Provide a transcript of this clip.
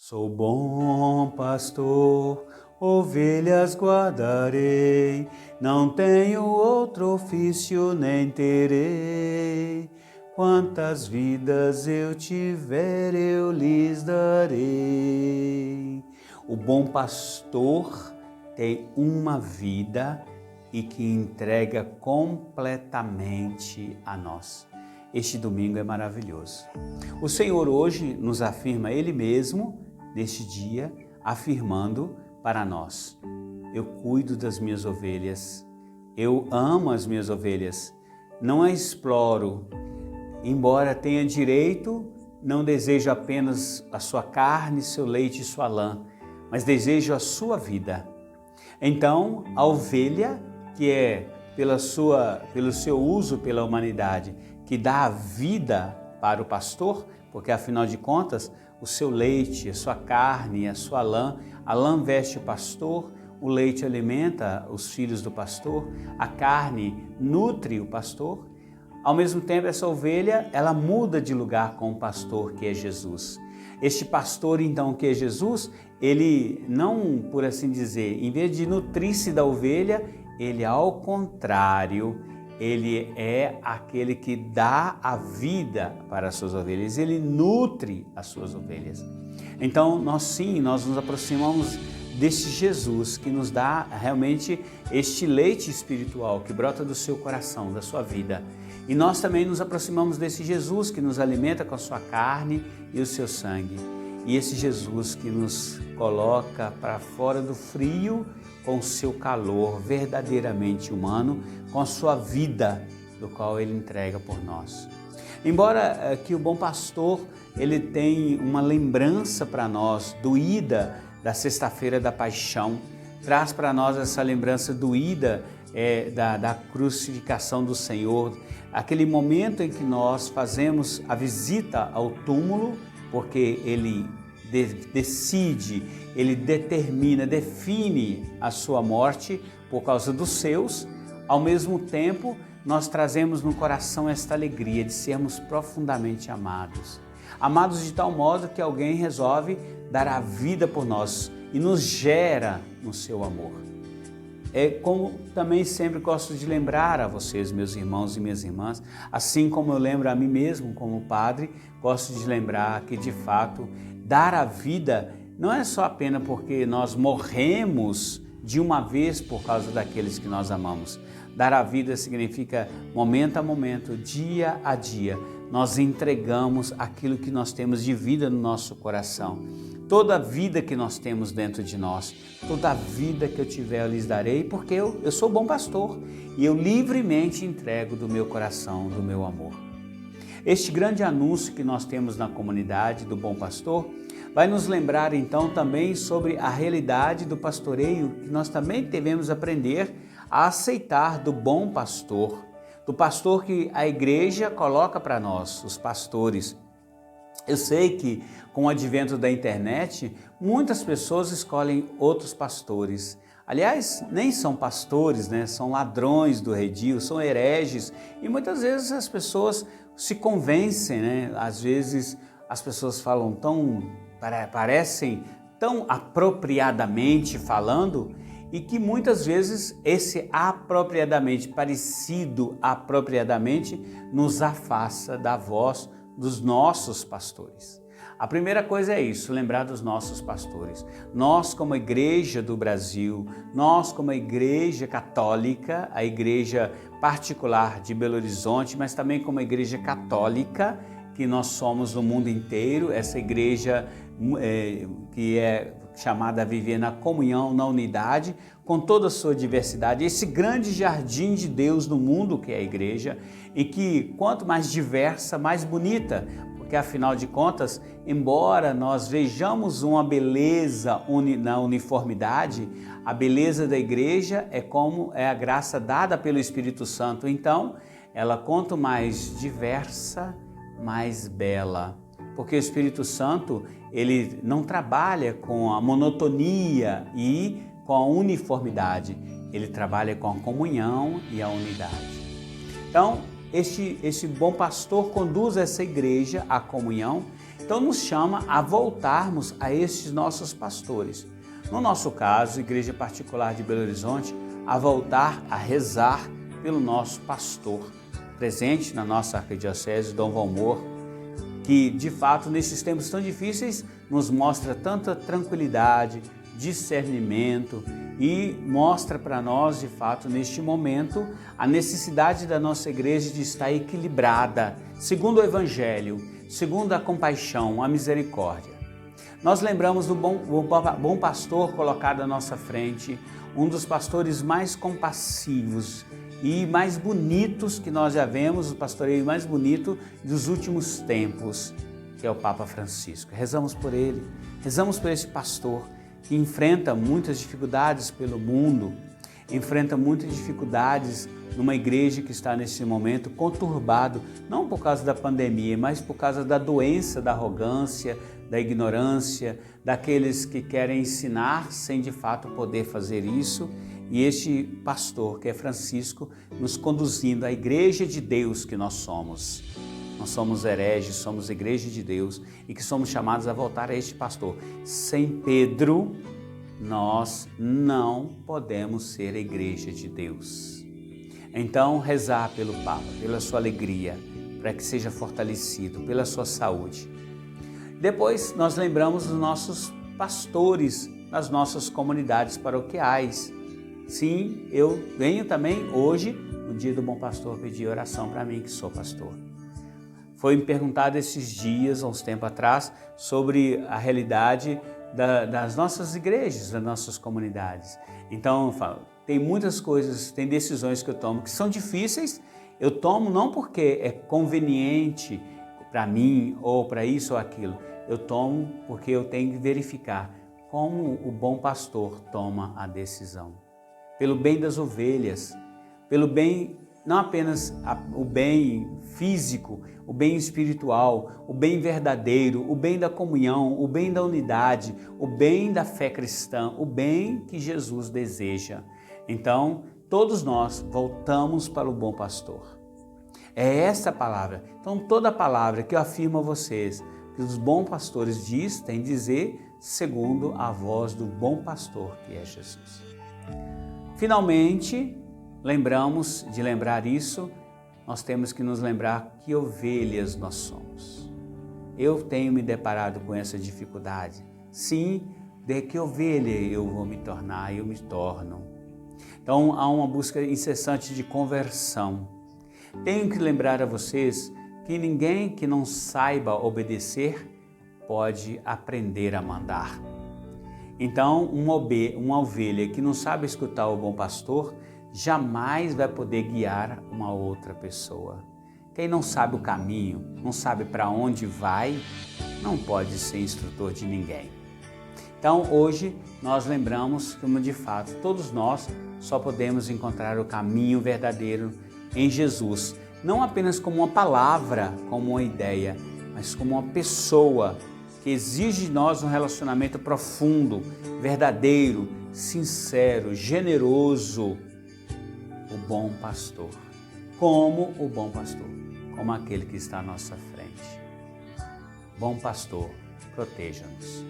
Sou bom pastor, ovelhas guardarei, não tenho outro ofício nem terei. Quantas vidas eu tiver, eu lhes darei. O bom pastor tem uma vida e que entrega completamente a nós. Este domingo é maravilhoso. O Senhor hoje nos afirma Ele mesmo, neste dia, afirmando para nós: eu cuido das minhas ovelhas, eu amo as minhas ovelhas, não a exploro, embora tenha direito, não desejo apenas a sua carne, seu leite e sua lã, mas desejo a sua vida. Então, a ovelha, que é pelo seu uso pela humanidade, que dá a vida para o pastor, porque afinal de contas, o seu leite, a sua carne, a sua lã, a lã veste o pastor, o leite alimenta os filhos do pastor, a carne nutre o pastor. Ao mesmo tempo, essa ovelha, ela muda de lugar com o pastor, que é Jesus. Este pastor, então, que é Jesus, ele não, por assim dizer, em vez de nutrir-se da ovelha, ele, ao contrário, ele é aquele que dá a vida para as suas ovelhas, ele nutre as suas ovelhas. Então, nós nos aproximamos deste Jesus que nos dá realmente este leite espiritual que brota do seu coração, da sua vida. E nós também nos aproximamos desse Jesus que nos alimenta com a sua carne e o seu sangue. E esse Jesus que nos coloca para fora do frio com o seu calor verdadeiramente humano, com a sua vida, do qual ele entrega por nós. Embora que o bom pastor, ele tem uma lembrança para nós doída da sexta-feira da paixão, traz para nós essa lembrança doída da crucificação do Senhor, aquele momento em que nós fazemos a visita ao túmulo, porque ele decide, ele determina, define a sua morte por causa dos seus. Ao mesmo tempo, nós trazemos no coração esta alegria de sermos profundamente amados. Amados de tal modo que alguém resolve dar a vida por nós e nos gera no seu amor. É como também sempre gosto de lembrar a vocês, meus irmãos e minhas irmãs, assim como eu lembro a mim mesmo como padre, gosto de lembrar que de fato dar a vida não é só apenas porque nós morremos de uma vez por causa daqueles que nós amamos. Dar a vida significa momento a momento, dia a dia, nós entregamos aquilo que nós temos de vida no nosso coração. Toda a vida que nós temos dentro de nós, toda a vida que eu tiver eu lhes darei, porque eu sou bom pastor e eu livremente entrego do meu coração, do meu amor. Este grande anúncio que nós temos na comunidade do Bom Pastor vai nos lembrar então também sobre a realidade do pastoreio que nós também devemos aprender a aceitar do bom pastor, do pastor que a igreja coloca para nós, os pastores. Eu sei que com o advento da internet, muitas pessoas escolhem outros pastores. Aliás, nem são pastores, né? São ladrões do redil, são hereges. E muitas vezes as pessoas se convencem, né? Às vezes as pessoas falam parecem tão apropriadamente falando, e que muitas vezes esse apropriadamente, parecido apropriadamente, nos afasta da voz dos nossos pastores. A primeira coisa é isso, lembrar dos nossos pastores. Nós, como igreja do Brasil, nós, como igreja católica, a igreja particular de Belo Horizonte, mas também como igreja católica, que nós somos no mundo inteiro, essa igreja que é chamada a viver na comunhão, na unidade, com toda a sua diversidade, esse grande jardim de Deus no mundo que é a igreja, e que quanto mais diversa, mais bonita, porque afinal de contas, embora nós vejamos uma beleza na uniformidade, a beleza da igreja é como é a graça dada pelo Espírito Santo. Então, ela quanto mais diversa, mais bela, porque o Espírito Santo, ele não trabalha com a monotonia e com a uniformidade, ele trabalha com a comunhão e a unidade. Então, esse bom pastor conduz essa igreja à comunhão Então nos chama a voltarmos a estes nossos pastores. No nosso caso, Igreja Particular de Belo Horizonte, a voltar a rezar pelo nosso pastor, presente na nossa arquidiocese, Dom Valmor, que de fato nesses tempos tão difíceis nos mostra tanta tranquilidade, discernimento e mostra para nós de fato neste momento a necessidade da nossa igreja de estar equilibrada, segundo o Evangelho, segundo a compaixão, a misericórdia. Nós lembramos do bom pastor colocado à nossa frente, um dos pastores mais compassivos e mais bonitos que nós já vemos, o pastoreio mais bonito dos últimos tempos, que é o Papa Francisco. Rezamos por ele, rezamos por esse pastor que enfrenta muitas dificuldades pelo mundo, enfrenta muitas dificuldades numa igreja que está nesse momento conturbado, não por causa da pandemia, mas por causa da doença, da arrogância, da ignorância, daqueles que querem ensinar sem de fato poder fazer isso. E este pastor, que é Francisco, nos conduzindo à igreja de Deus que nós somos. Nós somos hereges, somos igreja de Deus e que somos chamados a voltar a este pastor. Sem Pedro, nós não podemos ser a igreja de Deus. Então, rezar pelo Papa, pela sua alegria, para que seja fortalecido, pela sua saúde. Depois, nós lembramos dos nossos pastores nas nossas comunidades paroquiais. Sim, eu venho também hoje, no dia do Bom Pastor, pedir oração para mim, que sou pastor. Foi me perguntado esses dias, há uns tempos atrás, sobre a realidade das nossas igrejas, das nossas comunidades. Então, eu falo, tem muitas coisas, tem decisões que eu tomo que são difíceis. Eu tomo não porque é conveniente para mim ou para isso ou aquilo. Eu tomo porque eu tenho que verificar como o bom pastor toma a decisão. Pelo bem das ovelhas, pelo bem, não apenas o bem físico, o bem espiritual, o bem verdadeiro, o bem da comunhão, o bem da unidade, o bem da fé cristã, o bem que Jesus deseja. Então, todos nós voltamos para o bom pastor. É essa a palavra. Então, toda a palavra que eu afirmo a vocês, que os bons pastores tem de dizer segundo a voz do bom pastor, que é Jesus. Finalmente, lembramos de lembrar isso, nós temos que nos lembrar que ovelhas nós somos. Eu tenho me deparado com essa dificuldade. Sim, de que ovelha eu vou me tornar, eu me torno. Então, há uma busca incessante de conversão. Tenho que lembrar a vocês que ninguém que não saiba obedecer pode aprender a mandar. Então, uma ovelha que não sabe escutar o bom pastor jamais vai poder guiar uma outra pessoa. Quem não sabe o caminho, não sabe para onde vai, não pode ser instrutor de ninguém. Então, hoje, nós lembramos que, de fato, todos nós só podemos encontrar o caminho verdadeiro em Jesus. Não apenas como uma palavra, como uma ideia, mas como uma pessoa que exige de nós um relacionamento profundo, verdadeiro, sincero, generoso. O bom pastor. Como o bom pastor, como aquele que está à nossa frente. Bom pastor, proteja-nos.